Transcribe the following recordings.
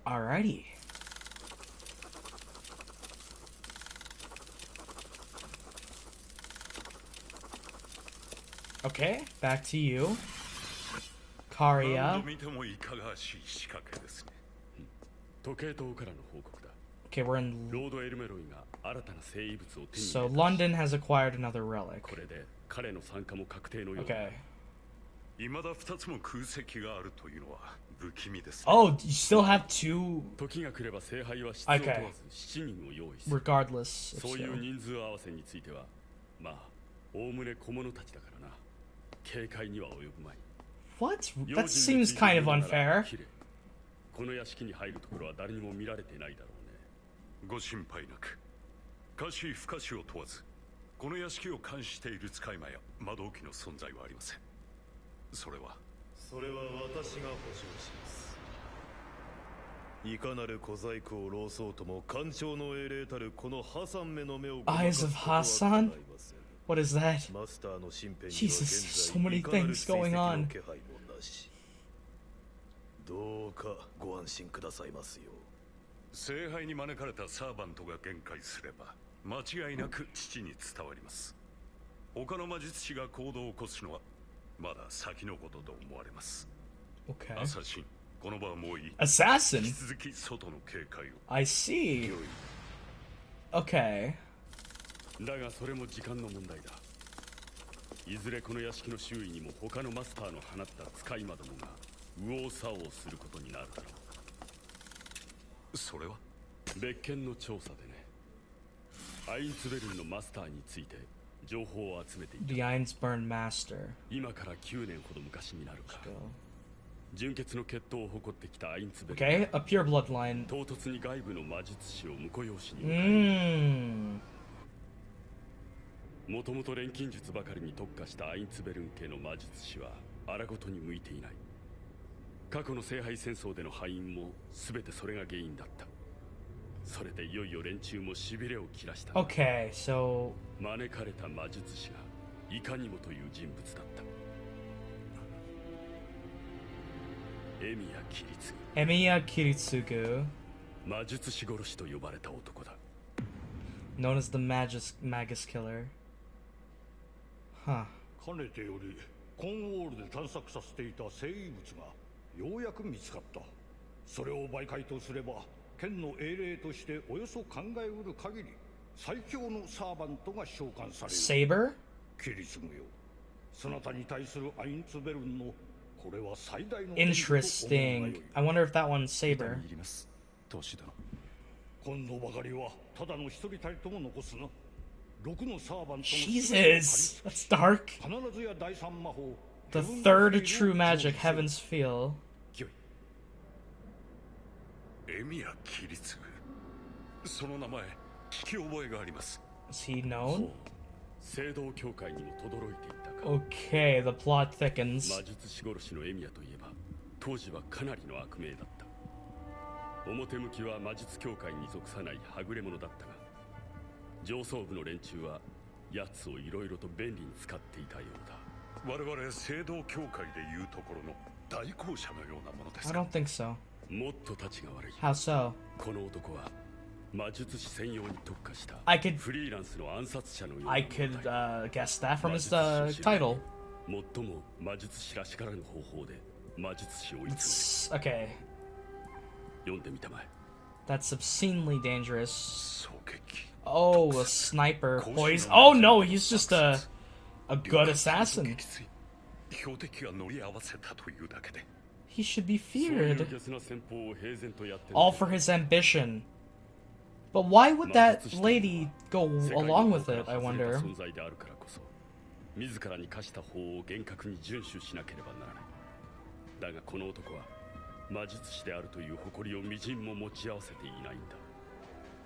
Alrighty. Okay, back to you. Kariya. Okay, we're in... So, London has acquired another relic. Okay. Oh, you still have two... Okay. Regardless of skill. What? That seems kind of unfair. この屋敷に入るところは誰にも見られてないだろうね。ご心配なく。可視不可視を問わず、この屋敷を監視している使い魔や魔導機の存在はありません。それは私が保証します。いかなる小細工を浪そうとも官庁の英霊たるこのハサンめの目を Eyes of Hassan? What is that? Jesus, so many things going on. どうかご安心くださいますよ。聖杯に招かれたサーバントが限界すれば間違いなく父に伝わります。他の魔術師が行動を起こすのはまだ先のことと思われます。Okay. アサシン、この場はもういい。Assassin? 引き続き外の警戒を。I see. Okay. だがそれも時間の問題だ。いずれこの屋敷の周囲にも他のマスターの放った使い魔どもが右往左往することになるだろう。それは別件の調査でね。アインツベルンのマスターについて情報を集めていた。The Ainsburn Master. 今から9年ほど昔になるか。純血の血統を誇ってきたアインツベルン。Okay, a pure bloodline. 唐突に外部の魔術師を婿養子に迎え、もともと錬金術ばかりに特化したアインツベルン系の魔術師は荒ごとに向いていない。過去の聖杯戦争での敗因も全てそれが原因だった。それでいよいよ連中もしびれを切らした。Okay, so 招かれた魔術師がいかにもという人物だった。エミヤ・キリツグ。Emiya Kiritsugu, 魔術師殺しと呼ばれた男だ。known as the Magus Killer. Huh. かねてよりコンウォールで探索させていた生異物がようやく見つかった。それを媒介とすれば剣の英霊としておよそ考えうる限り最強のサーバントが召喚される。Saber? キリスムよ、そなたに対するアインツベルンのこれは最大の Interesting. I wonder if that one's Saber. 今度ばかりはただの一人たりとも残すな。6のサーバントの Jesus, that's dark. 必ずや第三魔法 The third true magic, Heaven's Feel. エミヤ・キリツグ。その名前聞き覚えがあります。 Is he known? 聖堂教会にも轟いていたか。 Okay, the plot thickens. 魔術師殺しのエミヤといえば当時はかなりの悪名だった。表向きは魔術協会に属さないはぐれ者だったが、上層部の連中は奴をいろいろと便利に使っていたようだ。我々聖堂教会でいうところの代行者のようなもので I すか。 don't think so. もっと立ちが悪い。 How so? この男は魔術師専用に特化した I could フリーランスの暗殺者のような I could guess that from his title. 最も魔術師らしからぬ方法で魔術師を偽り It's okay. 読んでみたまえ。 That's obscenely dangerous. 狙撃。 Oh, a sniper. Poison. Oh no, he's just a good assassin. 標的が乗り合わせたというだけで。 He should be そうい feared. うゲスな戦法を平然とやってる。 All for his ambition. But why would that lady go 世界 along の with 方から it, I 外れ wonder? た存在であるからこそ、自らに課した法を厳格に遵守しなければならない。だがこの男は魔術師であるという誇りをみじんも持ち合わせていないんだ。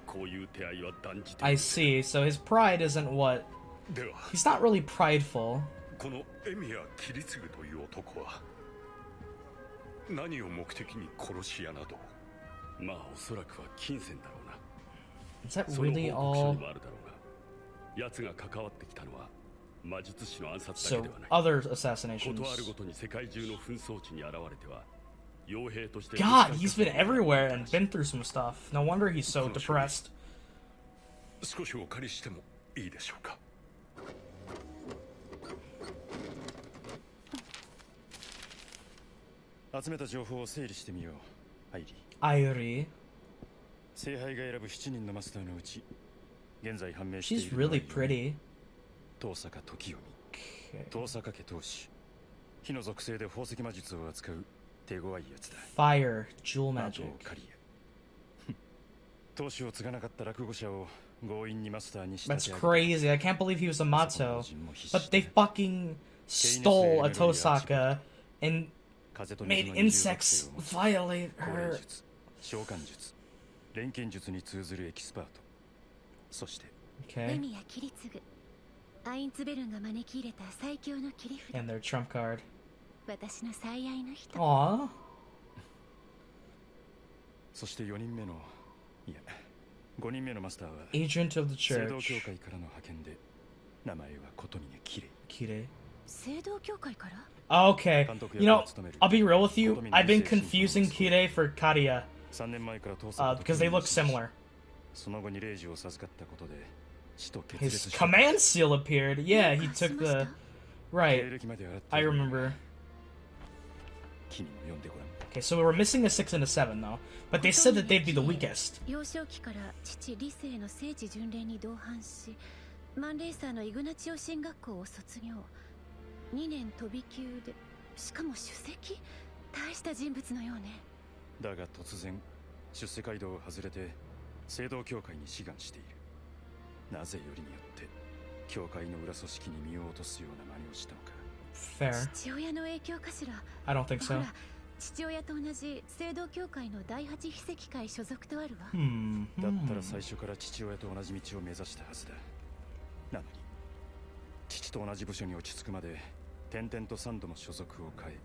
こういう手合いは断じて。 I see. So his pride isn't what... では He's not really prideful. このエミヤ・キリツグという男は何を目的に殺し屋など。まあおそらくは金銭だろうな。 Is that その really 報告書 all? にもあるだろうが、奴が関わってきたのは魔術師の暗殺だけ So ではない。 other ことある assassinations. ごとに世界中の紛争地に現れては God, he's been everywhere and been through some stuff. No wonder he's so depressed. 少しお借りしてもいいでしょうか。集めた情報を整理してみよう。アイリー。聖杯が選ぶ7人のマスターのうち、現在判明してい She's るのは really pretty. 遠坂時臣、 Okay. 遠坂家当主、火の属性で宝石魔術を扱う手強いやつだ。Fire, jewel あと magic. カリア。当主を継がなかった落語者を強引にマスターに仕 That's 立て上げた。 crazy. I can't believe he was a Matto. But they fucking stole a Tosaka and 風と made 水の二重属 insects 性を持つ violate 高霊 her. 術、召喚術、錬金術に通ずるエキスパート。そして Okay. レミやキリツグ、アインツベルンが招き入れた最強の切り札、 And their trump card. 私の最愛の人。 Aww. そして4人目の、いや、5人目のマスターは Agent of the 聖堂 church. 教会からの派遣で、名前は琴峰キレ。 Kire. 聖堂教会から？ Okay. You know, I'll be real with you. I've been confusing Kire for Kariya 3年前から遠坂 because they look similar. その後に霊児を授かったことで死と決 His 裂した。 command seal appeared. Yeah, he took the... 経 Right. 歴まで洗って I remember. 君も読んでごらん。 Okay, so we're missing a 6 and a 7, though. But they said that they'd be the weakest. 幼少期から父理性の聖地巡礼に同伴し、マンレーサーのイグナチオ神学校を卒業。2年飛び級で、しかも首席？大した人物のようね。だが突然出世街道を外れて聖堂教会に志願している。なぜよりによって教会の裏組織に身を落とすような真似をしたのか。 Fair. 父親の影響かしら。 I don't think ほ so. ら、父親と同じ聖堂教会の第八秘跡会所属とあるわ。だったら最初から父親と同じ道を目指したはずだ。なのに父と同じ部署に落ち着くまで転々と3度も所属を変え、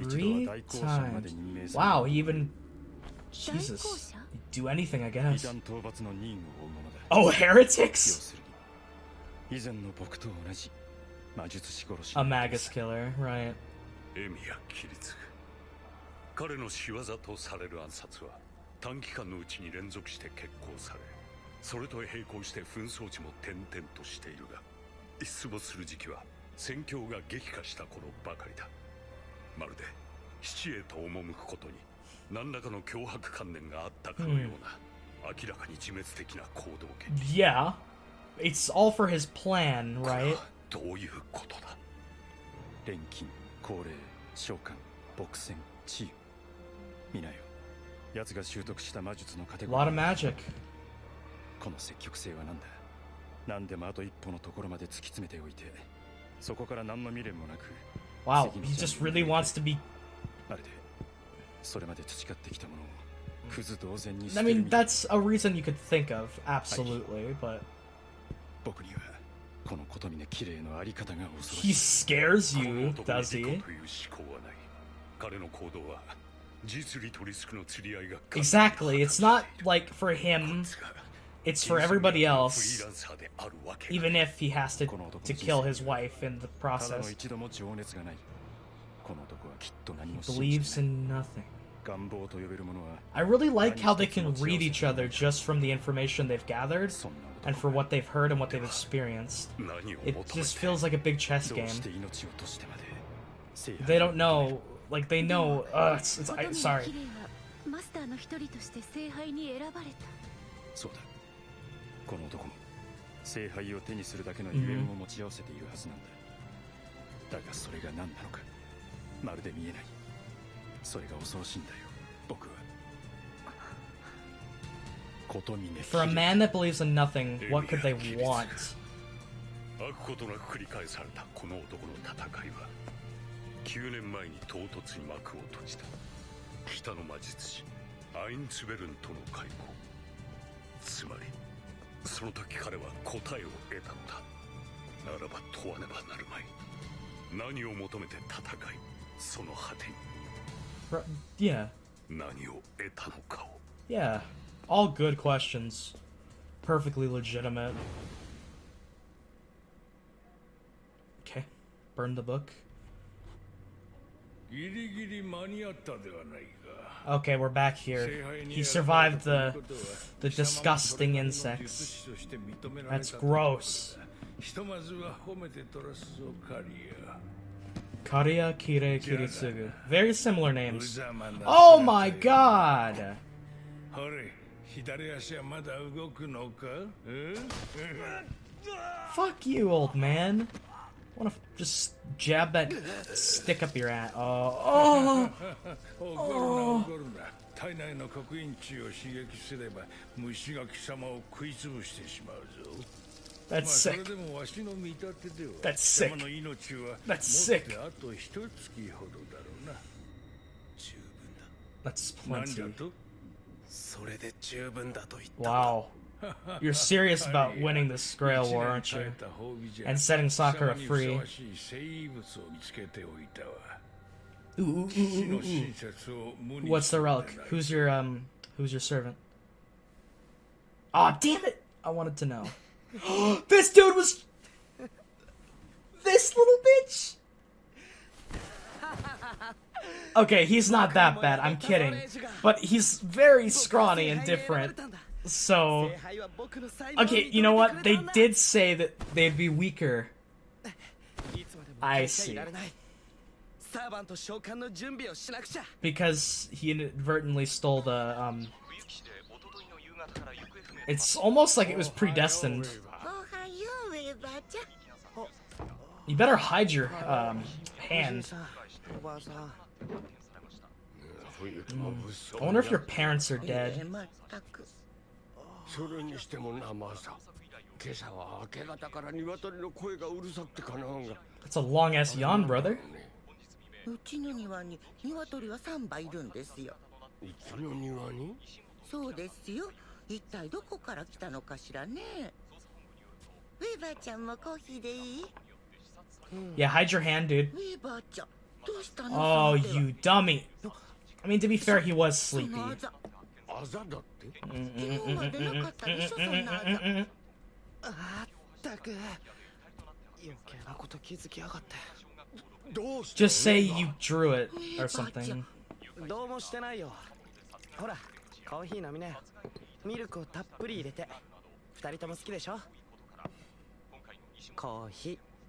一度 3 は大公社まで times. 任命され、 Wow, he even... 大公 Jesus. 社？ He'd do anything, I 異 guess. 端討伐の任を負うものだ。 Oh, 要 heretics? するに以前の僕と同じ魔術師殺し A magus killer, right. エミやキリツグ、彼の仕業とされる暗殺は短期間のうちに連続して決行され、それと並行して紛争地も転々としているが、出没する時期は戦況が激化した頃ばかりだ。まるで七へと赴くことに何らかの脅迫観念があったかのような、明らかに自滅的な行動圏。 Yeah. It's all for his plan, これ right? はどういうことだ。錬金、高齢、召喚、朴戦、治癒。見なよ、奴が習得した魔術のカテ A ゴ lot リ of ー。 magic. この積極性は何だ。何でもあと一歩のところまで突き詰めておいて、そこから何の未練もなく、 Wow, he just really wants to be... まるでそれまで培ってきたものをクズ同然に I 捨てる mean, みたい。 that's a reason you could think of, absolutely, but... 僕にはこの琴峰綺麗のあり方が恐ろ He しい。 scares この you, 男に does 利己 he? という思考はない。彼の行動は実利とリスクの釣り合いが Exactly, it's not like for him, it's for everybody else, even if he has to kill his wife in the ただの process. 一度も情熱がない。この男はきっと何も信じ Believes てない。 in nothing. 願望と呼べるものは I really like how they can read each other just from the information they've gathered そんな and 男 for what they've heard and what they've experienced. 何を It 求め just て feels like a big chess どう game. して命を落としてまで聖杯 They を don't know, like they know. I, 琴峰 sorry. キレイはマスターの一人として聖杯に選ばれた。そうだ。この男も聖杯を手にするだけのゆえんを持ち合わせているはずなんだ。だがそれが何なのかまるで見えない。それが恐ろしいんだよ、僕は。琴峰 For a man that believes in nothing, what could they want? 飽くことなく繰り返されたこの男の戦いは9年前に唐突に幕を閉じた。北の魔術師アインツベルンとの開口、つまりその時彼は答えを得たのだ。ならば問わねばなるまい。何を求めて戦い、その果てに Yeah, 何を得たのかを。 yeah. All good questions. Perfectly legitimate. Okay. Burn the book. Okay, we're back here. He survived the disgusting insects. That's gross. Kariya, Kire, Kiritsugu. Very similar names. Oh my god! Fuck you, old man. I wanna just jab that stick up your ass. Oh. That's sick. That's sick. That's sick. That's plenty. Wow. You're serious about winning this Grail War, aren't you? And setting Sakura free. Ooh. What's the relic? Who's your servant? Aw, damn it! I wanted to know. This dude was... This little bitch? Okay, he's not that bad, I'm kidding. But he's very scrawny and different. So... Okay, you know what? They did say that they'd be weaker. I see. Because he inadvertently stole the, It's almost like it was predestined. You better hide your, hand. I wonder if your parents are dead. That's a long-ass yawn, brother. Yeah, hide your hand, dude. Oh, you dummy. I mean, to be fair, he was sleepy. Just say you drew it or something.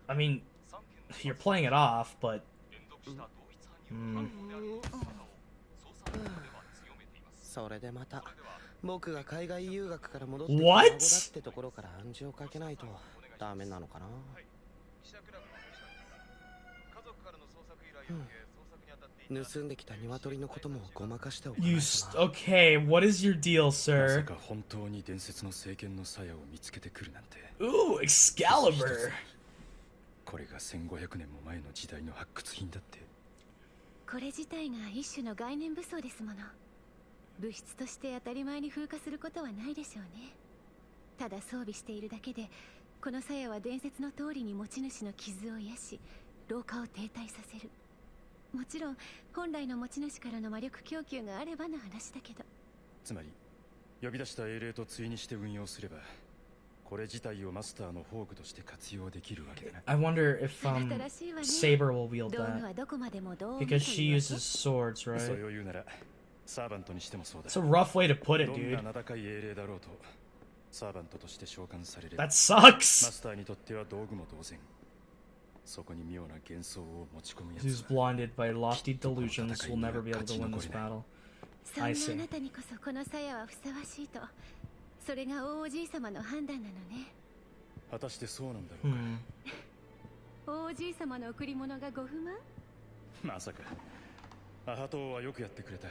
I mean, you're playing it off, but... What? Okay, what is your deal, sir? Ooh, Excalibur! これが1500年も前の時代の発掘品だって。これ自体が一種の概念武装ですもの。物質として当たり前に風化することはないでしょうね。ただ装備しているだけで、この鞘は伝説の通りに持ち主の傷を癒し、老化を停滞させる。もちろん本来の持ち主からの魔力供給があればの話だけど。つまり呼び出した英霊と対にして運用すれば。 これ自体をマスターの宝具として活用できるわけだな。 I wonder if Saber will wield that because she uses swords, right? そう言うならサーバントにしてもそうだ。 It's a rough way to put it, どん dude. な名高い英霊だろうとサーバントとして召喚される。 That sucks. マスターにとっては道具も同然。そこに妙な幻想を持ち込むやつ。 Who's blinded by lofty delusions will never be able to win this battle. I see. そんなあなたにこそこの鞘はふさわしいと。 それが大おじい様の判断なのね。果たしてそうなんだろうか。大おじい様の贈り物がご不満？まさか。アハトーはよくやってくれた。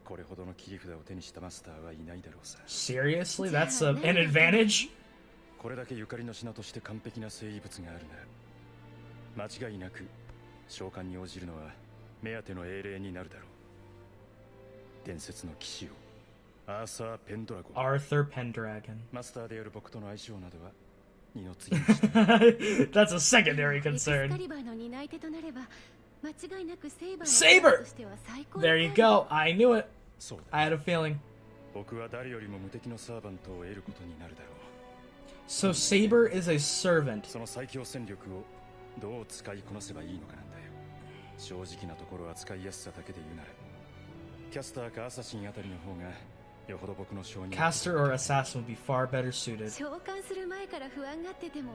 これほどの切り札を手にしたマスターはいないだろうさ。 Seriously, that's an advantage? これだけゆかりの品として完璧な生物があるなら、間違いなく召喚に応じるのは目当ての英霊になるだろう。伝説の騎士を。 Arthur Pendragon. That's a secondary concern. Saber! There you go. I knew it. I had a feeling. So Saber is a servant. 正直なところ扱いやすさだけで言うならキャスターかアサシンあたりの方がよほど僕の承認 Caster or assassin would be far better suited. 召喚する前から不安がってても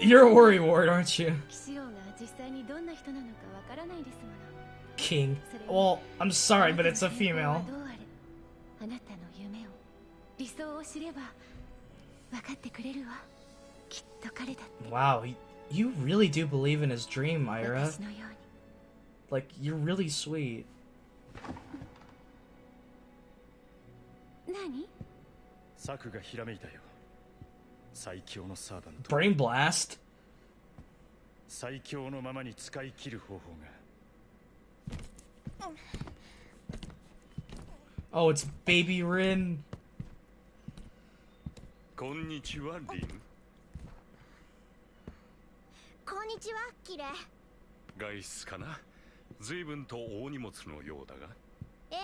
You're a worry ward, aren't you? 騎士王が実際にどんな人なのかわからないですもの。 King. Well, I'm sorry, but it's a female. どうあれあなたの夢を理想を知れば分かってくれるわ。きっと彼だって Wow, you really do believe in his dream, Ira. 私のように。 Like, you're really sweet. 何？サクがひらめいたよ。最強のサーバント。 Brain blast? 最強のままに使い切る方法が。Oh, it's Baby Rin. こんにちは、リン。こんにちは、キレ。外出かな。随分と大荷物のようだが。ええ、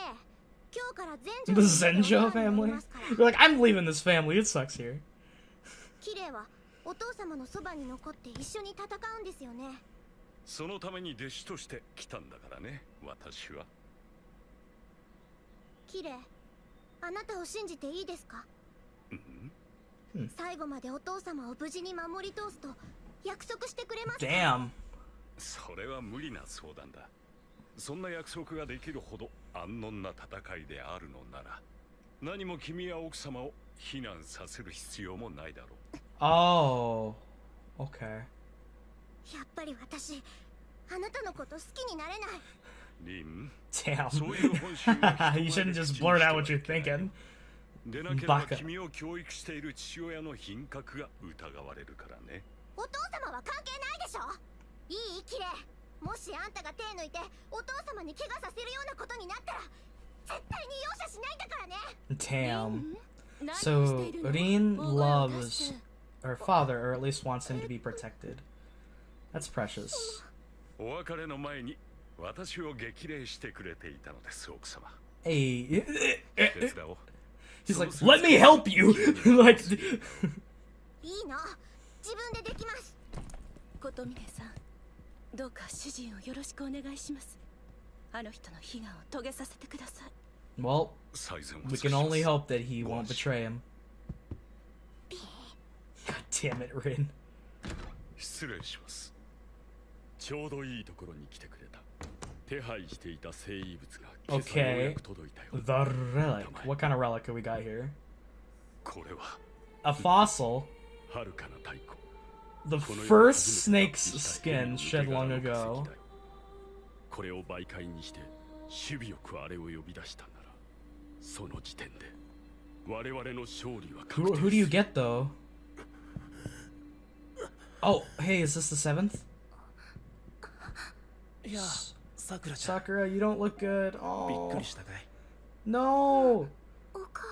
今日から The Zenjo family? You're like, I'm leaving this family, it sucks here. キレはお父様のそばに残って一緒に戦うんですよね。そのために弟子として来たんだからね、私は。キレ、あなたを信じていいですか？最後までお父様を無事に守り通すと約束してくれますか？ Damn. それは無理な相談だ。そんな約束ができるほど安穏な戦いであるのなら、何も君や奥様を避難させる必要もないだろう。Oh. Okay. やっぱり私、あなたのこと好きになれない。リン、 Damn. そういう本心は You shouldn't just blurt out what you're thinking. でなければ君を教育している父親の品格が疑われるからね。お父様は関係ないでしょ。いいキレ、もしあんたが手抜いてお父様に怪我させるようなことになったら絶対に容赦しないんだからね。 Damn. So, Rin loves her father, or at least wants him to be protected. That's precious. お別れの前に私を激励してくれていたのです、奥様。 Hey. 手伝おう。 He's like, let me help you! Like, いいの、自分でできます。琴峰さん、どうか主人をよろしくお願いします。あの人の悲願を遂げさせてください。 well, 最善を we 尽くし can ます。 only hope that he won't betray him. God damn it, Rin. 失礼します。ちょうどいいところに来てくれた。手配していた聖遺物が今朝 Okay. ようやく届いたよ。 The relic. What kind of relic have we got here? これは A fossil. 遥かな太古。 The first snake's skin shed long ago. これを媒介にして守備よくあれを呼び出したなら、その時点で我々の勝利は確 Who 定 do you する。 get though? Oh, hey, is this the 7th? いや、さくらちゃん、 Sakura, you don't look good. びっ Oh, くりしたかい？ no. お顔、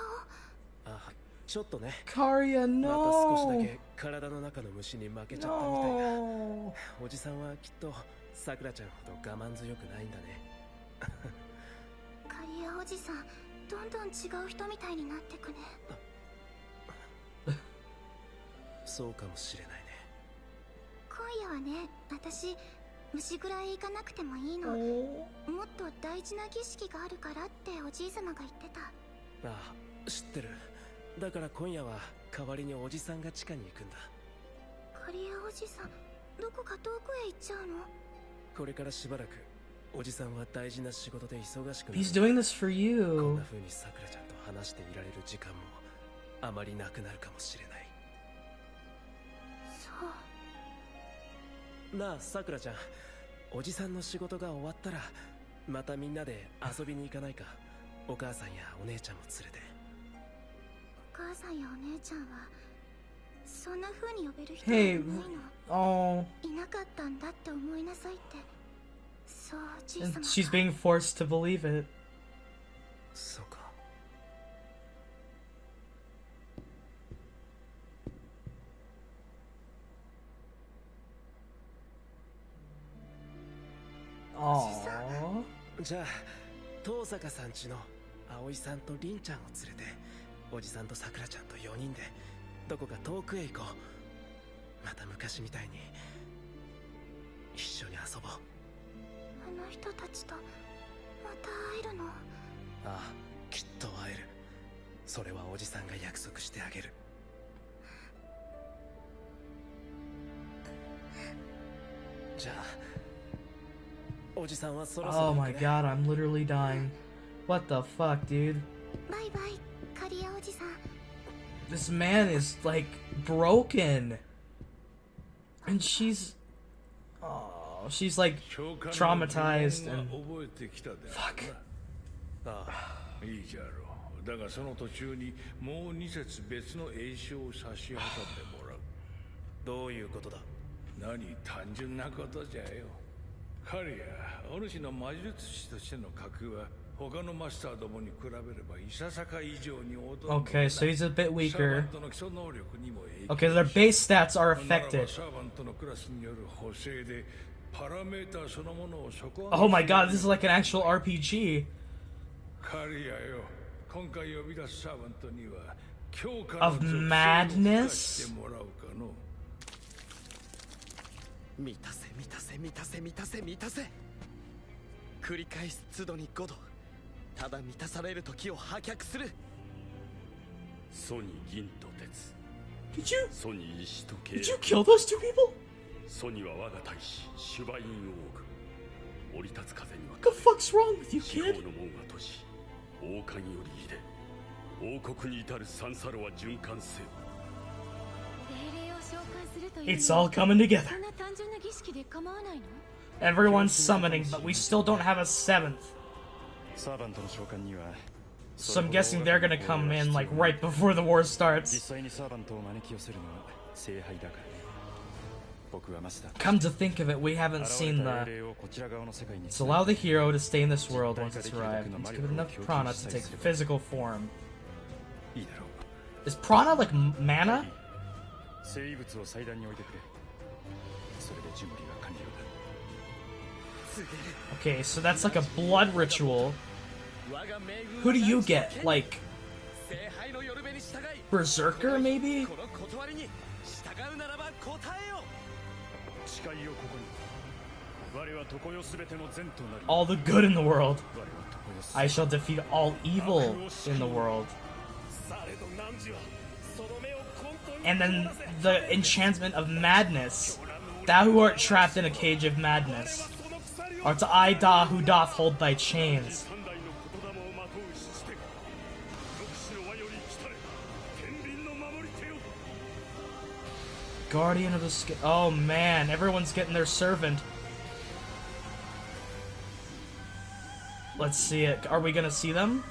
あ、ちょっとね。 Kariya, また少しだ no. け体の中の虫に負けちゃったみたいな。 No. おじさんはきっとさくらちゃんほど我慢強くないんだね。カリアおじさん、どんどん違う人みたいになってくね。そうかもしれないね。今夜はね、私虫蔵へ行かなくてもいいの。 Oh. もっと大事な儀式があるからっておじい様が言ってた。ああ、知ってる。だから今夜は代わりにおじさんが地下に行くんだ。カリアおじさん、どこか遠くへ行っちゃうの？これからしばらくおじさんは大事な仕事で忙しくなる。 He's doing this for こん you. な風にさくらちゃんと話していられる時間もあまりなくなるかもしれない。そう。なあさくらちゃん、おじさんの仕事が終わったらまたみんなで遊びに行かないか？お母さんやお姉ちゃんも連れて。お母さんやお姉ちゃんはそんな風に呼べる人 Hey. はいないの。 Oh. いなかったんだって思いなさいって。そうおじい And 様が。 she's being forced to believe it. そうか。 Aww. じゃあ遠坂さんちの葵さんと凛ちゃんを連れておじさんとさくらちゃんと4人でどこか遠くへ行こう。また昔みたいに一緒に遊ぼう。の人たちとまた会えるの？ああ、きっと会える。それはおじさんが約束してあげる。じゃあおじさんはそろそろ Oh 行く my ね。 god, I'm literally dying. What the fuck, dude? バイバイ、カリアおじさん。 This man is like broken. And she's she's like traumatized and fuck. ああ、いいじゃろう。だがその途中にもう2節別の詠唱を差し挟んでもらう。どういうことだ？何、単純なことじゃよ。カリア、お主の魔術師としての格は他のマスターどもに比べればいささか以上に劣る。 Okay, so he's a bit サーバ weaker. ントの基礎能力にも影響。 Okay, their base stats are ならば affected. サーバントのクラスによる補正でパラメーターそのものを底上げ Oh my god, this is like an actual RPG. カリアよ、今回呼び出すサーバントには強化 Of の属性を付加 madness? してもらうかの。満たせ満たせ満たせ満たせ満たせ。繰り返す都度に5度。ただ満たされる時を破却する。ソニー銀と鉄、 Did you ソニー石と契 did you 約。 kill those two people? ソニーは我が大使シュバイン王国。降り立つ風には What the fuck's wrong with you, 四方 kid? の門は閉じ、王冠より入れ、王国に至るサンサロは循環せよ。精霊を召喚するという It's all coming together. そんな単純な儀式で構わないの？ Everyone's summoning, but we still don't have a seventh. サーバントの召喚には So I'm guessing they're gonna come in like right before the war 実 starts. 際にサーバントを招き寄せるのは聖杯だからね。僕はマスター。 Come to think of it, we haven't 現 seen れた the. 英霊をこちら側の世界に Let's allow the hero to stay in this world once it's arrived. Let's give it enough prana to take physical form. いいだろう。 Is prana like mana? 聖遺物を祭壇に置いてくれ。それで準備は完了だ。 Okay, so that's like a blood ritual. Who do you get? Like 聖杯の夜べに従い。 Berserker, maybe? この断りに従うならば答えよ。誓いをここに。我は常世すべての善となり。 All the good in the world. 我は常世 I shall defeat all evil in the world. されど汝はその目を混沌に And then the enchantment of madness. Thou who art trapped in a cage of madness. Art I da who doth hold thy chains. 三代の言霊をまとうして、六死の輪より来たれ、天秤の守り手よ。 Guardian of the sky. Oh man, everyone's getting their servant. Let's see it. Are we gonna see them?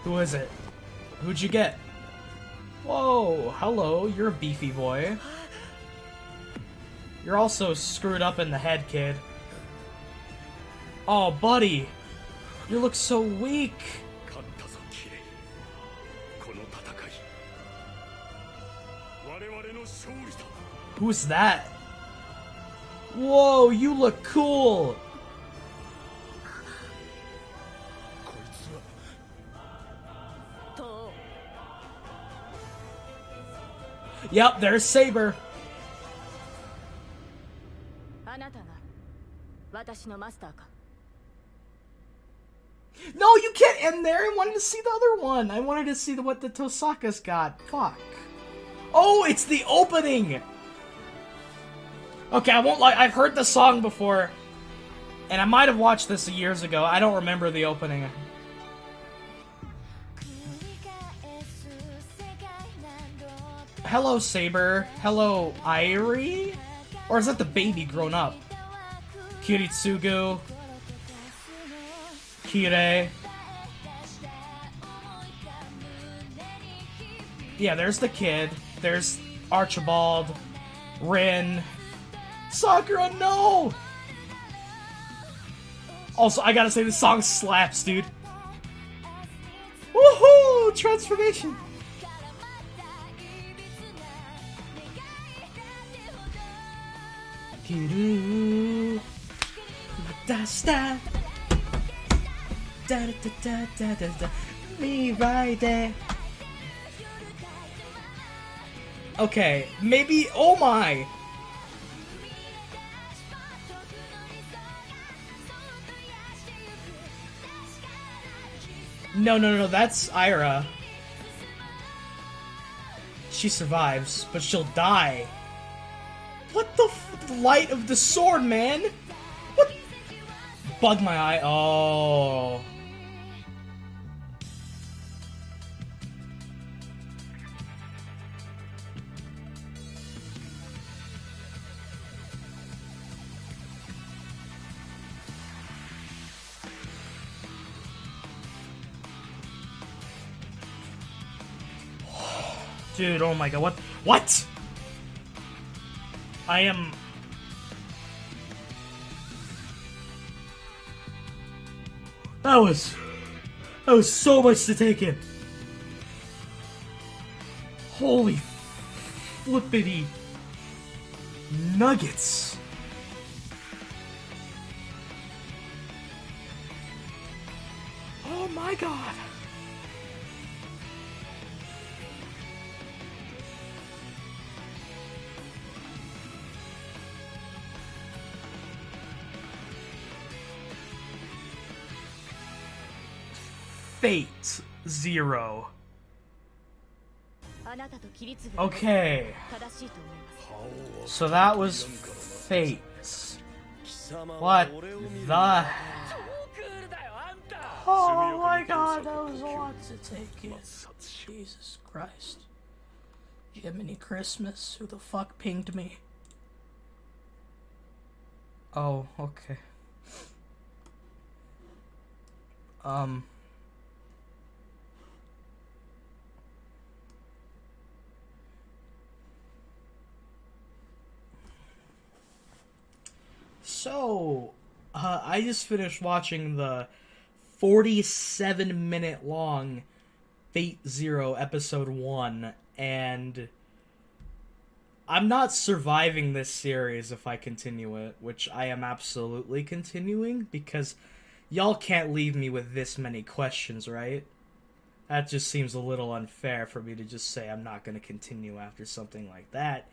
Who is it? Who'd you get? Whoa, hello, you're a beefy boy. You're also screwed up in the head, kid. Oh, buddy. You look so weak. 勝ったぞキレイ。この戦い、我々の勝利だ。 Who's that? Whoa, you look cool. こいつはと Yep, there's Saber. あなたが私のマスターか？ No, you can't end there. I wanted to see the other one. I wanted to see what the Tosakas got. Fuck. Oh, it's the opening. Okay, I won't lie. I've heard the song before, and I might have watched this years ago. I don't remember the opening. Hello, Saber. Hello, Irie? Or is that the baby grown up? Kiritsugu. Kirei. Yeah, there's the kid. There's Archibald. Rin. Sakura, no! Also, I gotta say, this song slaps, dude. Woohoo! Transformation! Kiru. Dasta. Da da da da da da. Me right there. Okay, maybe. Oh my! No, that's Ira. She survives, but she'll die. What the light of the sword, man? What? Bug my eye. Oh. Dude, oh my god, what? What? I am... That was so much to take in. Holy flippity nuggets. Oh my god. Fate Zero. Okay. So that was Fate. What the? Oh my god, that was a lot to take in. Jesus Christ. Jiminy Christmas, who the fuck pinged me? Oh, okay. So, I just finished watching the 47-minute long Fate Zero episode 1, and I'm not surviving this series if I continue it, which I am absolutely continuing, because y'all can't leave me with this many questions, right? That just seems a little unfair for me to just say I'm not going to continue after something like that,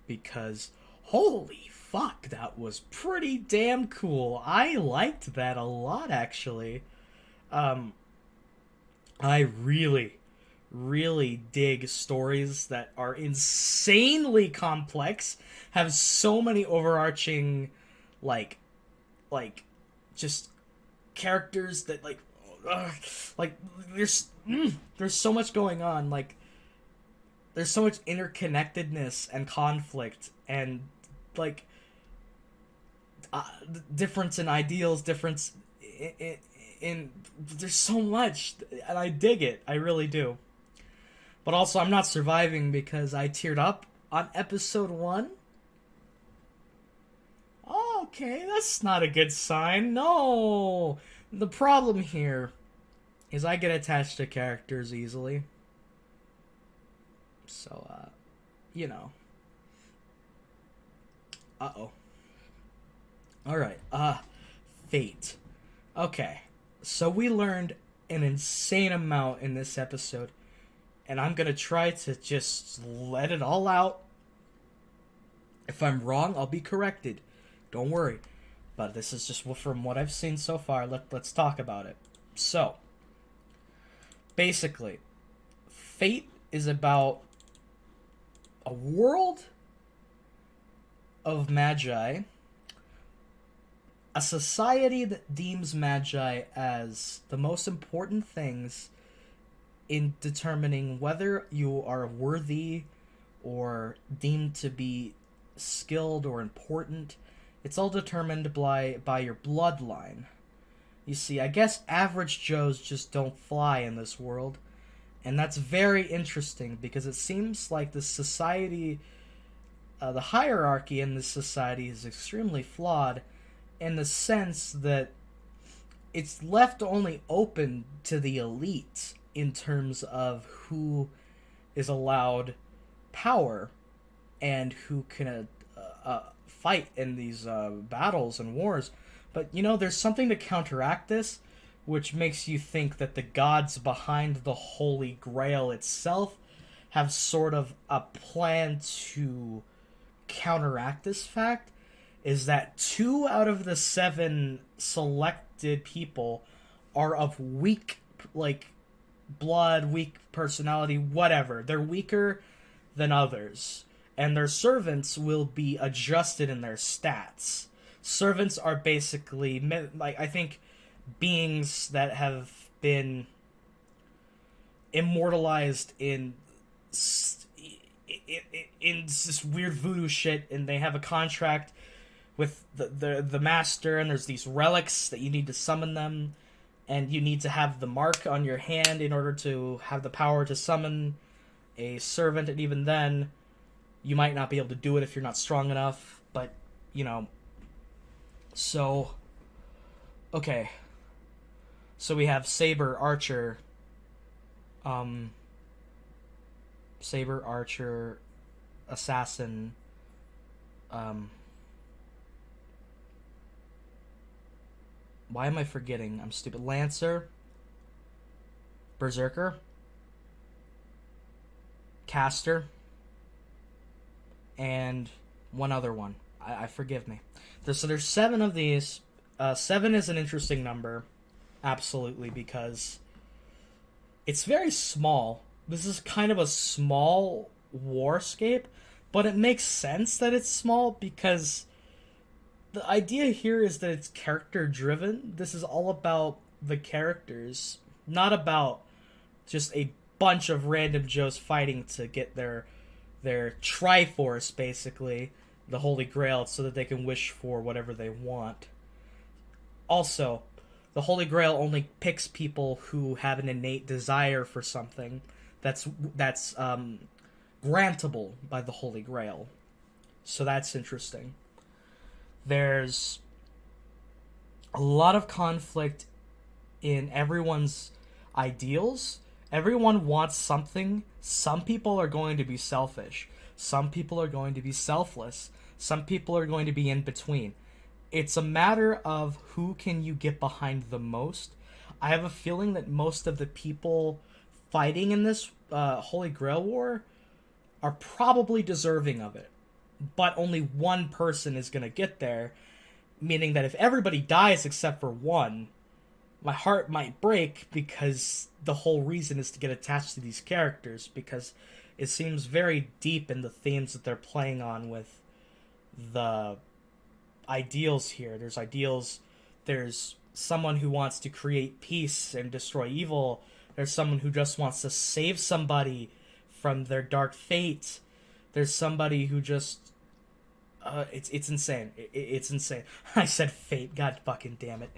because holy fuck, that was pretty damn cool. I liked that a lot, actually. I really dig stories that are insanely complex, have so many overarching, like, just characters that, there's so much going on, like, there's so much interconnectedness and conflict, and, like, difference in ideals, difference in there's so much, and I dig it. I really do. But also, I'm not surviving because I teared up on episode 1. Oh, okay, that's not a good sign. No! The problem here is I get attached to characters easily. So, you know. Uh-oh. Alright, Fate. Okay, so we learned an insane amount in this episode, and I'm gonna try to just let it all out. If I'm wrong, I'll be corrected. Don't worry. But this is just from what I've seen so far. Let's talk about it. So, basically, Fate is about a world of Magi, a society that deems Magi as the most important things in determining whether you are worthy or deemed to be skilled or important. It's all determined by your bloodline. You see, I guess average Joes just don't fly in this world, and that's very interesting because it seems like the society, the hierarchy in this society is extremely flawed, in the sense that it's left only open to the elite in terms of who is allowed power and who can fight in these battles and wars. But, you know, there's something to counteract this, which makes you think that the gods behind the Holy Grail itself have sort of a plan to counteract this fact is that 2 out of the 7 selected people are of weak, like, blood, weak personality, whatever. They're weaker than others. And their servants will be adjusted in their stats. Servants are basically, like, I think, beings that have been immortalized in this weird voodoo shit, and they have a contract with the master, and there's these relics that you need to summon them, and you need to have the mark on your hand in order to have the power to summon a servant, and even then, you might not be able to do it if you're not strong enough, but, you know, so, okay, so we have Saber, Archer, Assassin, why am I forgetting? I'm stupid. Lancer, Berserker, Caster, and one other one. I forgive me. So there's 7 of these. 7 is an interesting number, absolutely, because it's very small. This is kind of a small warscape, but it makes sense that it's small because the idea here is that it's character driven. This is all about the characters, not about just a bunch of random Joes fighting to get their Triforce, basically, the Holy Grail, so that they can wish for whatever they want. Also, the Holy Grail only picks people who have an innate desire for something that's grantable by the Holy Grail. So that's interesting. There's a lot of conflict in everyone's ideals. Everyone wants something. Some people are going to be selfish. Some people are going to be selfless. Some people are going to be in between. It's a matter of who can you get behind the most. I have a feeling that most of the people fighting in this Holy Grail War are probably deserving of it. But only one person is going to get there, meaning that if everybody dies except for one, my heart might break, because the whole reason is to get attached to these characters, because it seems very deep in the themes that they're playing on with the ideals here. There's ideals, there's someone who wants to create peace and destroy evil, there's someone who just wants to save somebody from their dark fate, there's somebody who just it's insane. It's insane. I said fate, god fucking damn it.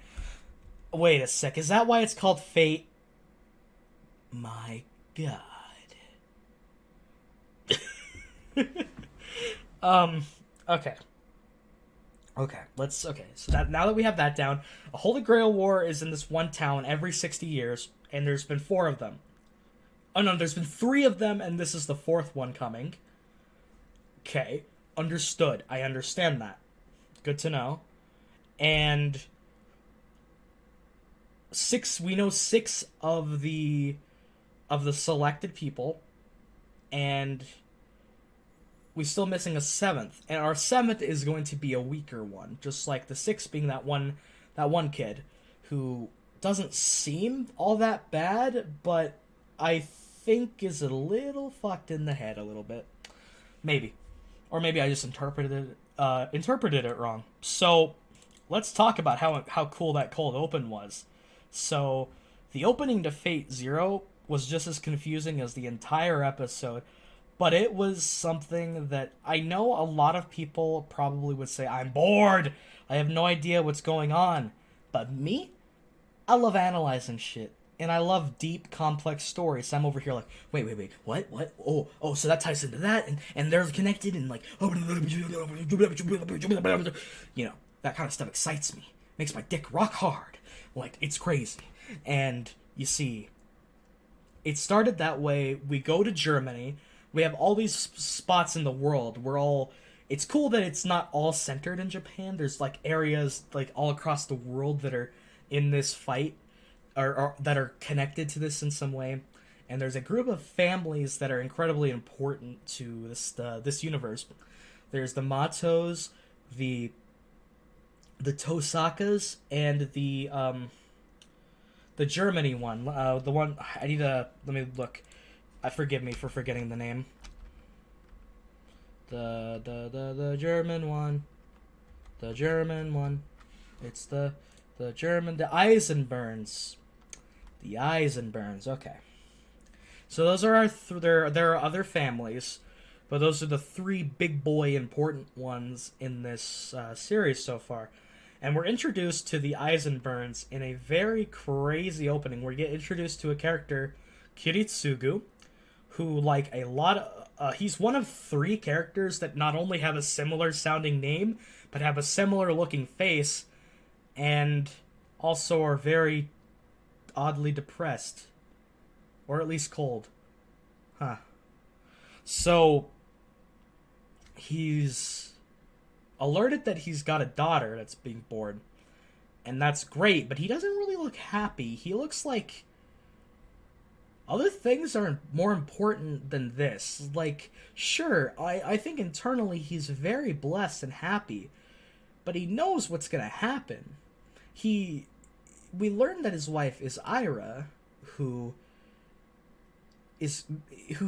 Wait a sec, is that why it's called Fate? My god. Okay. So that now that we have that down, a Holy Grail War is in this one town every 60 years, and there's been 4 of them. Oh no, there's been 3 of them, and this is the 4th one coming. Okay, understood. I understand that. Good to know. And we know 6 of the selected people, and we're still missing a 7th, and our 7th is going to be a weaker one, just like the 6th being that one kid who doesn't seem all that bad, but I think is a little fucked in the head a little bit, maybe, or maybe I just interpreted it wrong. So let's talk about how cool that cold open was. So the opening to Fate Zero was just as confusing as the entire episode. But it was something that I know a lot of people probably would say, I'm bored, I have no idea what's going on. But me? I love analyzing shit. And I love deep, complex stories. So I'm over here like, wait, what? Oh, so that ties into that, and they're connected, and like, you know, that kind of stuff excites me. Makes my dick rock hard. Like, it's crazy. And, you see, it started that way. We go to Germany. We have all these spots in the world. It's cool that it's not all centered in Japan. There's like areas like all across the world that are in this fight, or that are connected to this in some way. and there's a group of families that are incredibly important to this universe. There's the Matos, the Tosakas, and the Germany one. The one I need to let me look. Forgive me for forgetting the name. The German one. The German one. It's the German, the Eisenberns. The Eisenberns. Okay. So those are our there are other families, but those are the three big boy important ones in this series so far. And we're introduced to the Eisenberns in a very crazy opening. We get introduced to a character, Kiritsugu, who, like a lot of... he's one of three characters that not only have a similar sounding name, but have a similar looking face, and also are very oddly depressed. Or at least cold. Huh. So, he's alerted that he's got a daughter that's being born. And that's great, but he doesn't really look happy. He looks like other things are more important than this. Like, sure, I think internally he's very blessed and happy, but he knows what's gonna happen. We learn that his wife is Ira, who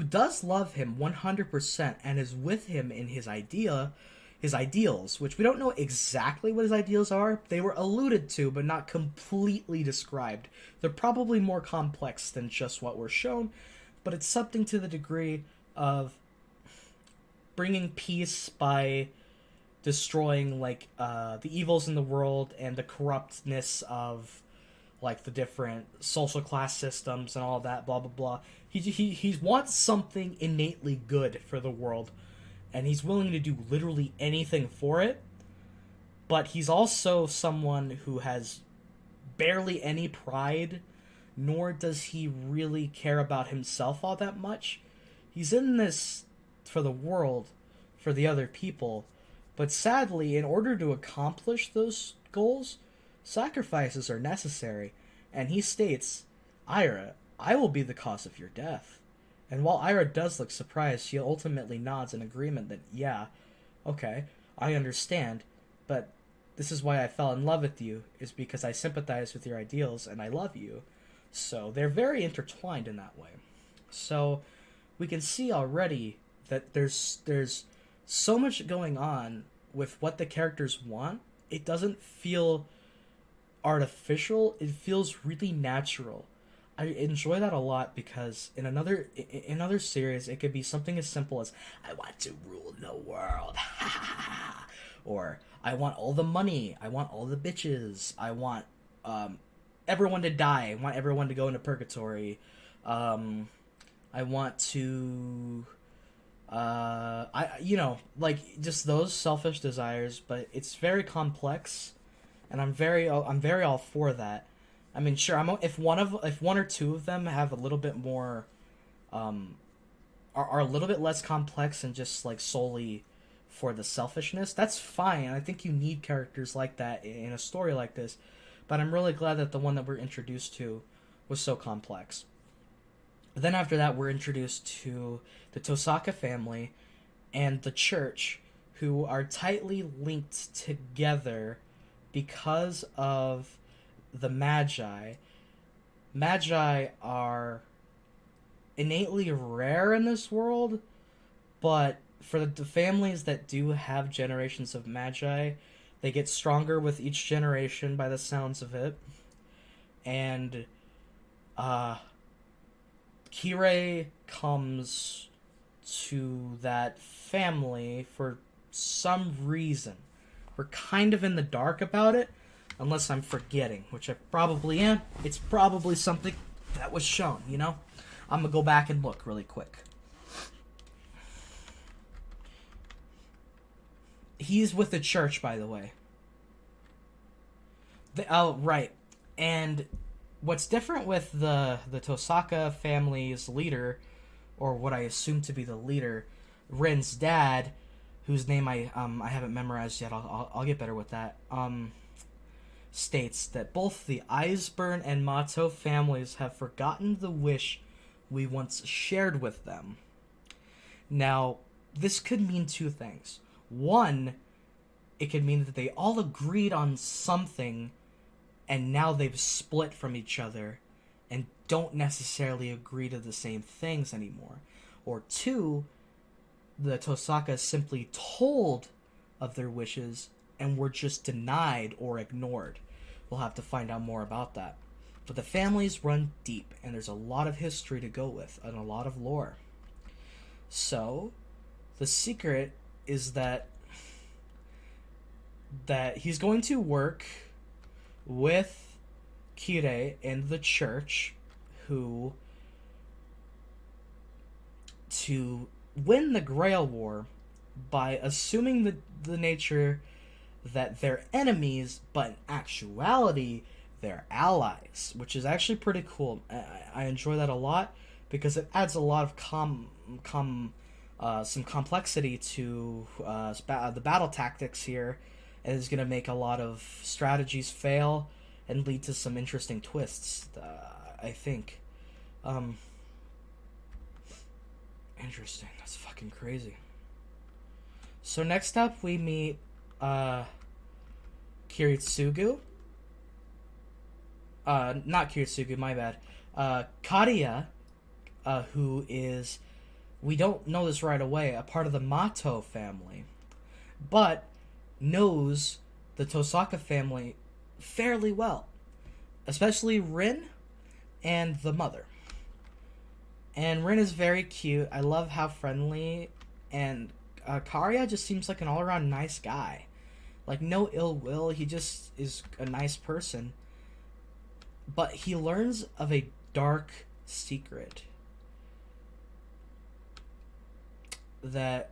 does love him 100% and is with him in his ideals, which we don't know exactly what his ideals are. They were alluded to, but not completely described. They're probably more complex than just what we're shown, but it's something to the degree of bringing peace by destroying, like, the evils in the world and the corruptness of, like, the different social class systems and all that, blah, blah, blah. He wants something innately good for the world, and he's willing to do literally anything for it, but he's also someone who has barely any pride, nor does he really care about himself all that much. He's in this for the world, for the other people, but sadly, in order to accomplish those goals, sacrifices are necessary, and he states, Ira, I will be the cause of your death. And while Ira does look surprised, she ultimately nods in agreement that, yeah, okay, I understand, but this is why I fell in love with you, is because I sympathize with your ideals and I love you. So they're very intertwined in that way. So we can see already that there's so much going on with what the characters want. It doesn't feel artificial, it feels really natural. I enjoy that a lot because in another series it could be something as simple as I want to rule the world, or I want all the money, I want all the bitches, I want everyone to die, I want everyone to go into purgatory, I want to like just those selfish desires, but it's very complex, and I'm very all for that. I mean, sure, if one or two of them have a little bit more, are a little bit less complex and just like solely for the selfishness, that's fine. I think you need characters like that in a story like this, but I'm really glad that the one that we're introduced to was so complex. Then after that, we're introduced to the Tosaka family and the church, who are tightly linked together because of the Magi. Magi are innately rare in this world, but for the families that do have generations of Magi, they get stronger with each generation by the sounds of it. And Kirei comes to that family for some reason. We're kind of in the dark about it, unless I'm forgetting, which I probably am. It's probably something that was shown, you know? I'm gonna go back and look really quick. He's with the church, by the way. Oh, right. And what's different with the Tosaka family's leader, or what I assume to be the leader, Ren's dad, whose name I haven't memorized yet, I'll get better with that, states that both the Eisburn and Mato families have forgotten the wish we once shared with them. Now, this could mean two things. One, it could mean that they all agreed on something and now they've split from each other and don't necessarily agree to the same things anymore. Or two, the Tosaka simply told of their wishes and were just denied or ignored. We'll have to find out more about that. But the families run deep, and there's a lot of history to go with, and a lot of lore. So, the secret is that he's going to work with Kire in the church to win the Grail War by assuming the nature that they're enemies, but in actuality they're allies, which is actually pretty cool. I enjoy that a lot because it adds a lot of some complexity to the battle tactics here, and is going to make a lot of strategies fail and lead to some interesting twists, I think. Interesting. That's fucking crazy. So next up we meet Kiritsugu. Not Kiritsugu, my bad. Kariya, who is, we don't know this right away, a part of the Mato family, but knows the Tosaka family fairly well, especially Rin and the mother. And Rin is very cute. I love how friendly, and Kariya just seems like an all-around nice guy. Like, no ill will, he just is a nice person. But he learns of a dark secret that,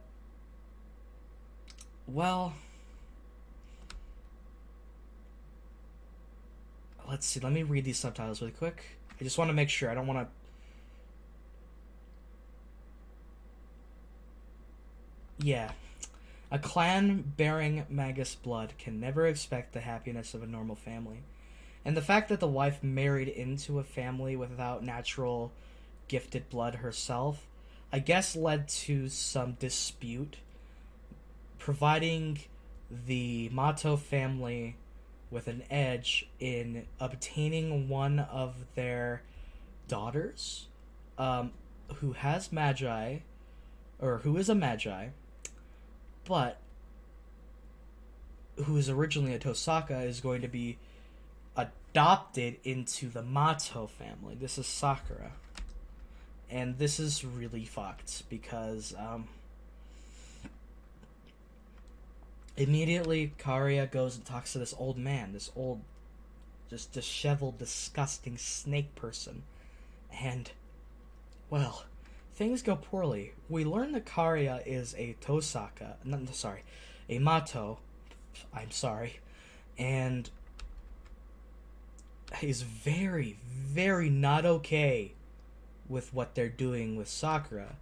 well, let's see, let me read these subtitles really quick. I just want to make sure, I don't want to... Yeah. A clan bearing Magus blood can never expect the happiness of a normal family. And the fact that the wife married into a family without natural gifted blood herself, I guess led to some dispute, providing the Mato family with an edge in obtaining one of their daughters, who has Magi, or who is a Magi, but who is originally a Tosaka, is going to be adopted into the Mato family. This is Sakura. And this is really fucked because immediately Kariya goes and talks to this old man, this old, just disheveled, disgusting snake person. And, well, things go poorly. We learn that Kariya is a Tosaka, a Mato, I'm sorry, and he's very, very not okay with what they're doing with Sakura,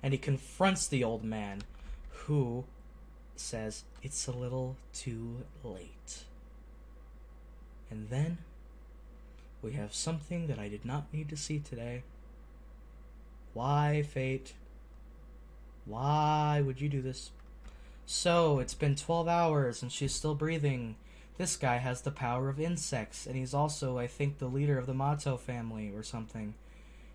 and he confronts the old man, who says it's a little too late. And then we have something that I did not need to see today. Why, fate? Why would you do this? So, it's been 12 hours and she's still breathing. This guy has the power of insects, and he's also, I think, the leader of the Mato family or something.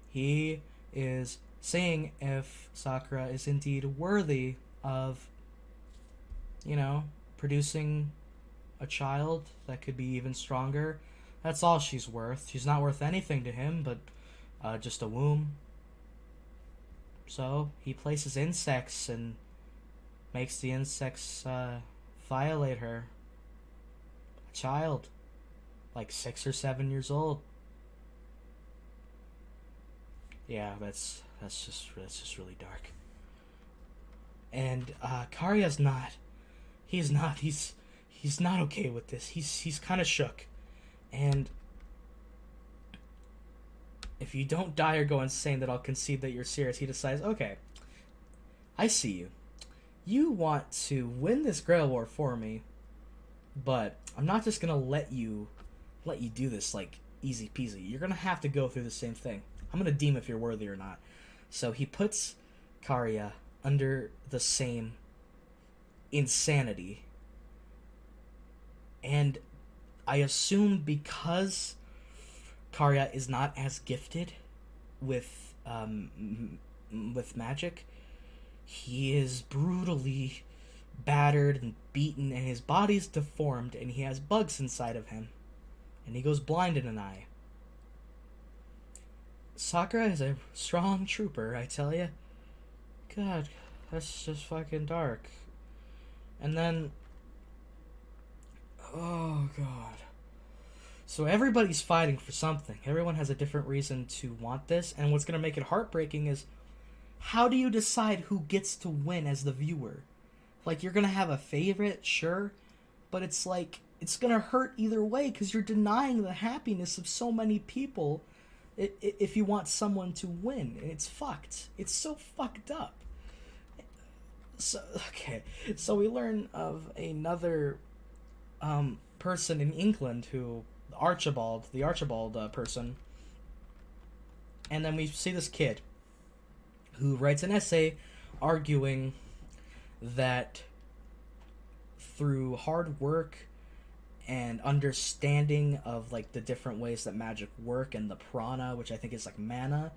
He is seeing if Sakura is indeed worthy of, producing a child that could be even stronger. That's all she's worth. She's not worth anything to him, but just a womb. So he places insects and makes the insects violate her. A child, like 6 or 7 years old. Yeah, that's just really dark. And Kariya's not. He's not okay with this. He's kind of shook. And if you don't die or go insane, that I'll concede that you're serious. He decides, okay, I see you. You want to win this Grail War for me, but I'm not just gonna let you do this like easy peasy. You're gonna have to go through the same thing. I'm gonna deem if you're worthy or not. So he puts Kariya under the same insanity. And I assume because Kariya is not as gifted with magic, he is brutally battered and beaten, and his body's deformed, and he has bugs inside of him, and he goes blind in an eye. Sakura is a strong trooper, I tell ya. God, that's just fucking dark. And then, oh god. So everybody's fighting for something. Everyone has a different reason to want this, and what's gonna make it heartbreaking is, how do you decide who gets to win as the viewer? Like, you're gonna have a favorite, sure, but it's like, it's gonna hurt either way, because you're denying the happiness of so many people if you want someone to win, and it's fucked. It's so fucked up. So, okay, so we learn of another person in England who, the Archibald person, and then we see this kid who writes an essay arguing that through hard work and understanding of like the different ways that magic work and the prana, which I think is like mana,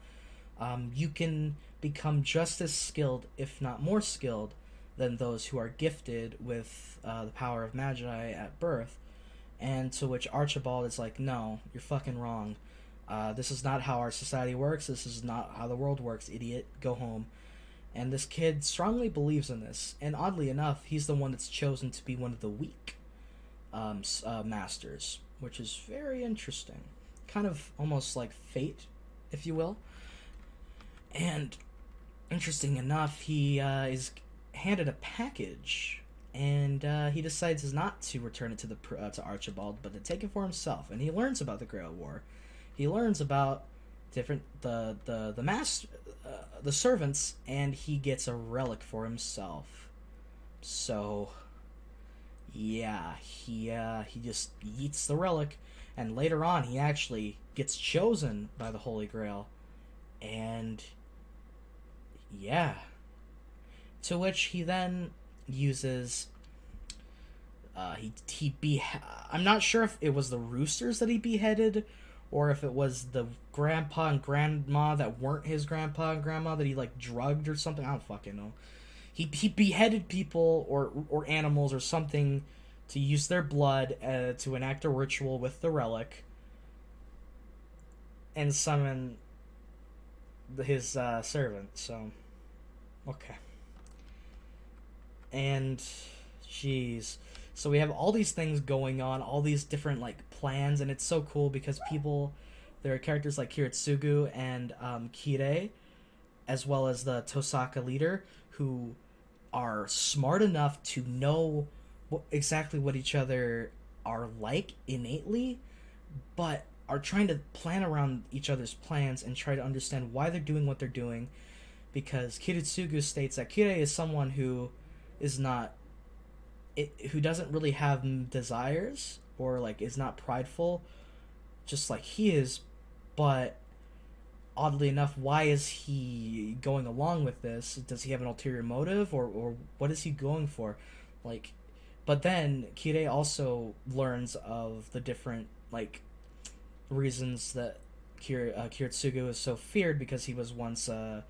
you can become just as skilled, if not more skilled, than those who are gifted with the power of Magi at birth. And to which Archibald is like, no, you're fucking wrong. This is not how our society works. This is not how the world works, idiot. Go home. And this kid strongly believes in this. And oddly enough, he's the one that's chosen to be one of the weak masters, which is very interesting. Kind of almost like fate, if you will. And interesting enough, he is handed a package, and he decides not to return it to Archibald, but to take it for himself. And he learns about the Grail War. He learns about the servants, and he gets a relic for himself. So yeah, he just eats the relic, and later on he actually gets chosen by the Holy Grail, and yeah, to which he then uses I'm not sure if it was the roosters that he beheaded, or if it was the grandpa and grandma that weren't his grandpa and grandma that he like drugged or something. I don't fucking know. He beheaded people or animals or something to use their blood to enact a ritual with the relic and summon his servant. So, okay. And, jeez. So we have all these things going on, all these different like plans, and it's so cool because there are characters like Kiritsugu and Kirei, as well as the Tosaka leader, who are smart enough to know exactly what each other are like innately, but are trying to plan around each other's plans and try to understand why they're doing what they're doing, because Kiritsugu states that Kirei is someone who is who doesn't really have desires, or like is not prideful, just like he is, but oddly enough, why is he going along with this? Does he have an ulterior motive, or what is he going for? Like, but then Kirei also learns of the different like reasons that Kiritsugu is so feared, because he was once a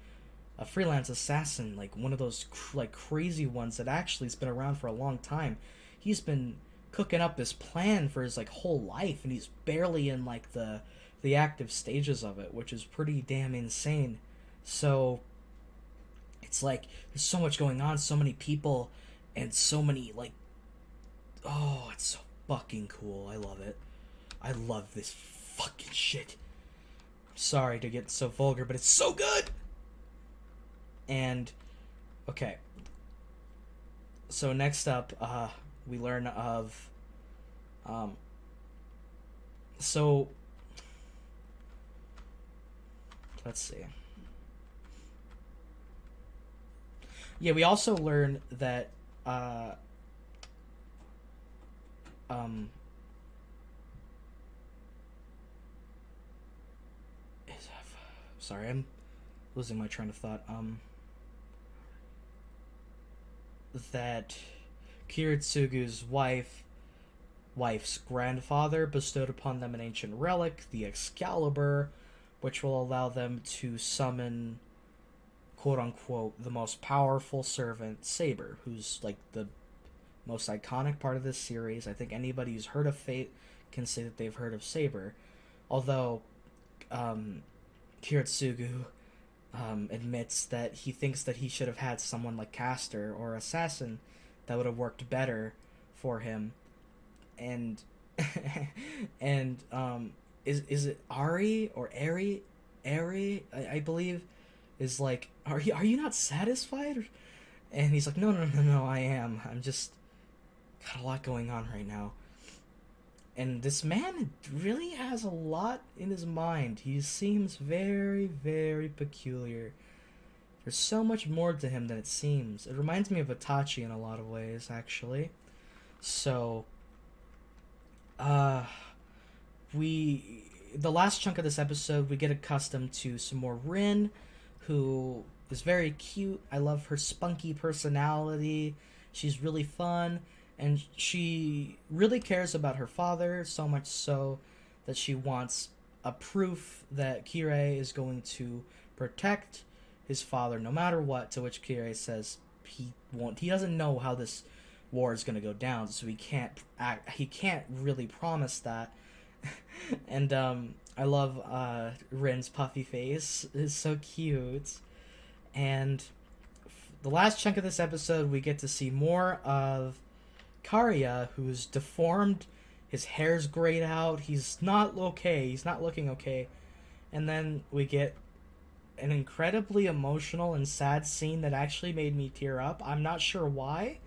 freelance assassin, like one of those like crazy ones that actually has been around for a long time. He's been cooking up this plan for his like whole life, and he's barely in like the active stages of it, which is pretty damn insane. So it's like there's so much going on, so many people, and so many like, oh, it's so fucking cool. I love it. I love this fucking shit. I'm sorry to get so vulgar, but it's so good. And okay, so next up we learn of so let's see. Yeah, we also learn that sorry, I'm losing my train of thought. That Kiritsugu's wife's grandfather bestowed upon them an ancient relic, the Excalibur, which will allow them to summon, quote-unquote, the most powerful servant, Saber, who's, like, the most iconic part of this series. I think anybody who's heard of Fate can say that they've heard of Saber. Although, Kiritsugu admits that he thinks that he should have had someone like Caster or Assassin that would have worked better for him. And and is it Ari or Ari I believe is like, are you not satisfied? And he's like, no, I am. I'm just got a lot going on right now. And this man really has a lot in his mind. He seems very, very peculiar. There's so much more to him than it seems. It reminds me of Itachi in a lot of ways, actually. So, the last chunk of this episode, we get accustomed to some more Rin, who is very cute. I love her spunky personality. She's really fun. And she really cares about her father, so much so that she wants a proof that Kirei is going to protect his father no matter what, to which Kirei says he won't. He doesn't know how this war is going to go down, so he can't really promise that. And I love Rin's puffy face. It's so cute. And the last chunk of this episode, we get to see more of Kariya, who's deformed. His hair's grayed out. He's not okay. He's not looking okay. And then we get an incredibly emotional and sad scene that actually made me tear up. I'm not sure why,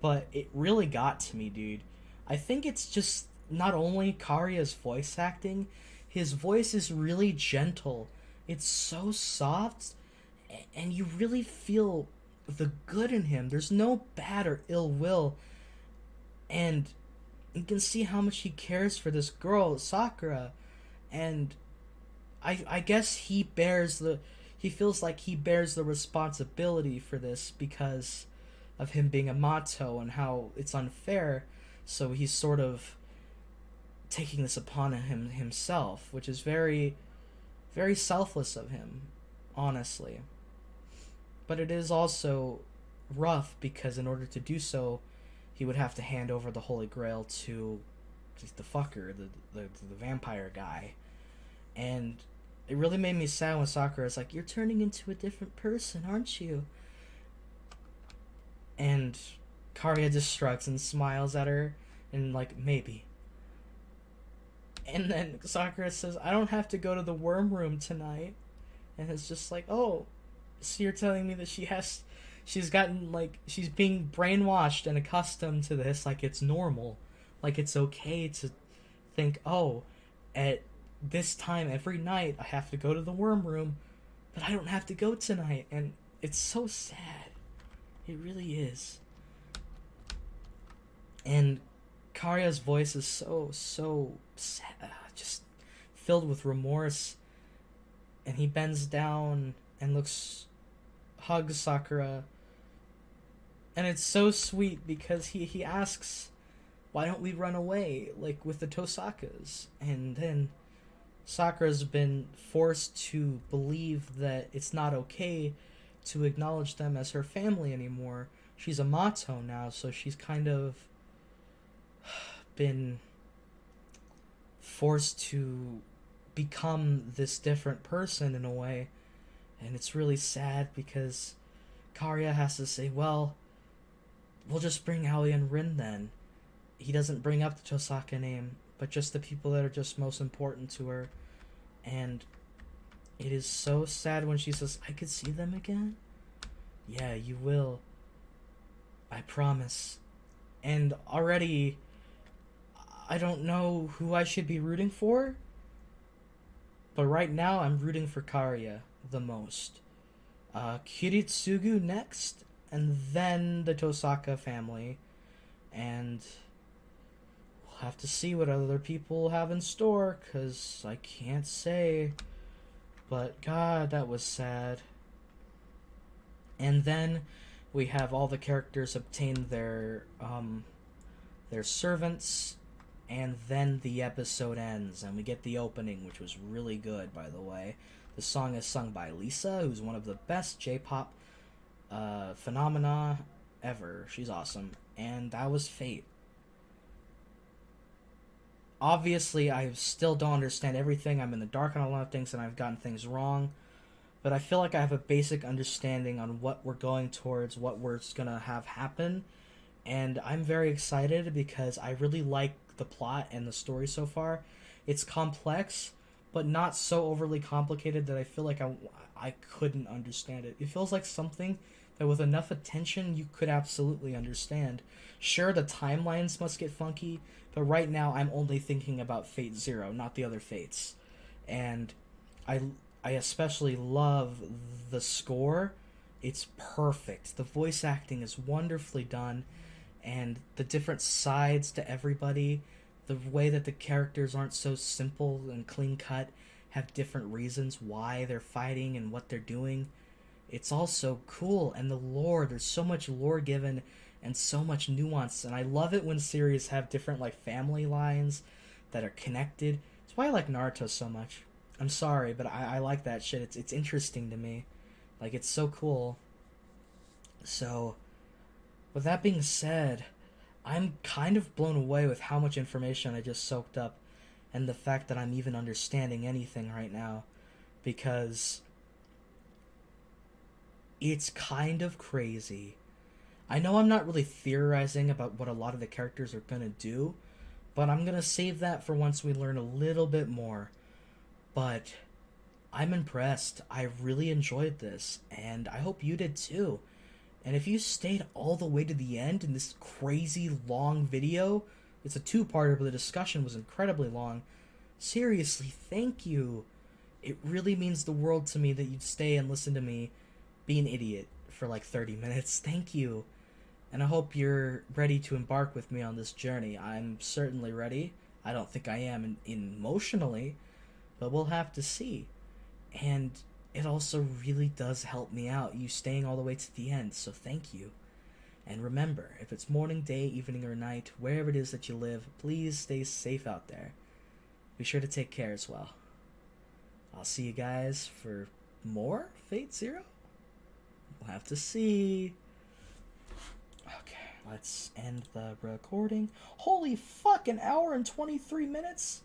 but it really got to me, dude. I think it's just not only Kariya's voice acting, his voice is really gentle. It's so soft, and you really feel the good in him. There's no bad or ill will. And you can see how much he cares for this girl, Sakura. And I guess he feels like he bears the responsibility for this because of him being a Mato and how it's unfair. So he's sort of taking this upon himself, which is very, very selfless of him, honestly. But it is also rough because in order to do so, he would have to hand over the Holy Grail to just the fucker, the vampire guy. And it really made me sad when Sakura's like, "You're turning into a different person, aren't you?" And Kariya just shrugs and smiles at her and like, "Maybe." And then Sakura says, "I don't have to go to the worm room tonight." And it's just like, oh, so you're telling me that she's gotten, like, she's being brainwashed and accustomed to this, like it's normal. Like it's okay to think, oh, at this time every night I have to go to the worm room, but I don't have to go tonight. And it's so sad. It really is. And Kariya's voice is so sad, just filled with remorse. And he bends down and hugs Sakura. And it's so sweet because he asks, why don't we run away, like with the Tosakas? And then Sakura's been forced to believe that it's not okay to acknowledge them as her family anymore. She's a Mato now, so she's kind of been forced to become this different person in a way. And it's really sad because Kariya has to say, well, we'll just bring Aoi and Rin then. He doesn't bring up the Tosaka name, but just the people that are just most important to her. And it is so sad when she says, I could see them again? Yeah, you will. I promise. And already, I don't know who I should be rooting for, but right now I'm rooting for Kariya the most. Kiritsugu next, and then the Tosaka family. And we'll have to see what other people have in store, because I can't say. But god, that was sad. And then we have all the characters obtain their servants, and then the episode ends, and we get the opening, which was really good, by the way. The song is sung by Lisa, who's one of the best J-pop phenomena ever. She's awesome. And that was Fate. Obviously, I still don't understand everything. I'm in the dark on a lot of things, and I've gotten things wrong. But I feel like I have a basic understanding on what we're going towards, what we're gonna have happen. And I'm very excited because I really like the plot and the story so far. It's complex, but not so overly complicated that I feel like I couldn't understand it. It feels like something that with enough attention you could absolutely understand. Sure, the timelines must get funky, but right now I'm only thinking about Fate Zero, not the other Fates. And I especially love the score. It's perfect. The voice acting is wonderfully done, and the different sides to everybody, the way that the characters aren't so simple and clean cut, have different reasons why they're fighting and what they're doing. It's all so cool, and the lore, there's so much lore given and so much nuance, and I love it when series have different like family lines that are connected. It's why I like Naruto so much. I'm sorry, but I like that shit. It's interesting to me. Like, it's so cool. So, with that being said, I'm kind of blown away with how much information I just soaked up and the fact that I'm even understanding anything right now, because it's kind of crazy. I know I'm not really theorizing about what a lot of the characters are gonna do, but I'm gonna save that for once we learn a little bit more. But I'm impressed. I really enjoyed this, and I hope you did too. And if you stayed all the way to the end in this crazy long video, it's a two-parter, but the discussion was incredibly long. Seriously, thank you. It really means the world to me that you'd stay and listen to me be an idiot for like 30 minutes. Thank you. And I hope you're ready to embark with me on this journey. I'm certainly ready. I don't think I am emotionally, but we'll have to see. And it also really does help me out, you staying all the way to the end, so thank you. And remember, if it's morning, day, evening, or night, wherever it is that you live, please stay safe out there. Be sure to take care as well. I'll see you guys for more Fate Zero? We'll have to see. Okay, let's end the recording. Holy fuck, an hour and 23 minutes?